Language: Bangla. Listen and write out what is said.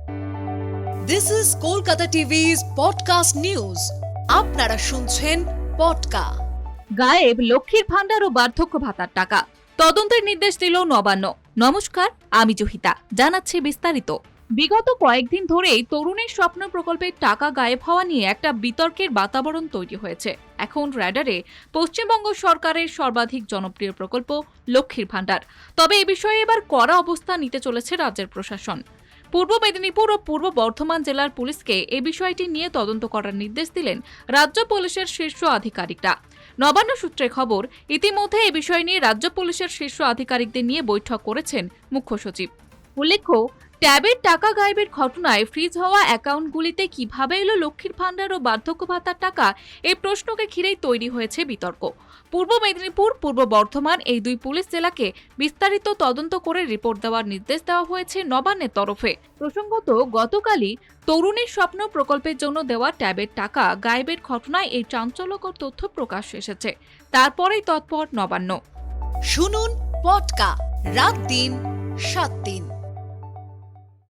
This is Kolkata TV's podcast news. আপনারা শুনছেন পডকা। গায়েব লক্ষ্মীর ভান্ডার ও বার্ধক্য ভাতার টাকা, তদন্তের নির্দেশ দিল নবান্ন। নমস্কার, আমি জহিতা, জানাচ্ছি বিস্তারিত। বিগত কয়েকদিন ধরেই তরুণের স্বপ্ন প্রকল্পের টাকা গায়েব হওয়া নিয়ে একটা বিতর্কের বাতাবরণ তৈরি হয়েছে। এখন র্যাডারে পশ্চিমবঙ্গ সরকারের সর্বাধিক জনপ্রিয় প্রকল্প লক্ষ্মীর ভান্ডার। তবে এ বিষয়ে এবার কড়া অবস্থান নিতে চলেছে রাজ্যের প্রশাসন। পূর্ব মেদিনীপুর ও পূর্ব বর্ধমান জেলার পুলিশকে এ বিষয়টি নিয়ে তদন্ত করার নির্দেশ দিলেন রাজ্য পুলিশের শীর্ষ আধিকারিকরা। নবান্ন সূত্রে খবর, ইতিমধ্যে এ বিষয় নিয়ে রাজ্য পুলিশের শীর্ষ আধিকারিকদের নিয়ে বৈঠক করেছেন মুখ্য সচিব। উল্লেখ্য, ট্যাবের টাকা গায়েবের ঘটনায় ফ্রিজ হওয়া অ্যাকাউন্টগুলিতে কিভাবে এলো লক্ষ্মীর ভান্ডার ও বার্ধক্য ভাতার টাকা, এই প্রশ্নকে ঘিরেই তৈরি হয়েছে বিতর্ক। পূর্ব মেদিনীপুর, পূর্ব বর্ধমান এই দুই পুলিশ জেলাকে বিস্তারিত তদন্ত করে রিপোর্ট দেওয়ার নির্দেশ দেওয়া হয়েছে নবান্নের তরফে। প্রসঙ্গত, গতকালই তরুণের স্বপ্ন প্রকল্পের জন্য দেওয়া ট্যাবের টাকা গায়েবের ঘটনায় এই চাঞ্চল্যকর তথ্য প্রকাশ এসেছে। তারপরেই তৎপর নবান্ন। শুনুন পডকা, রাত দিন 7 দিন।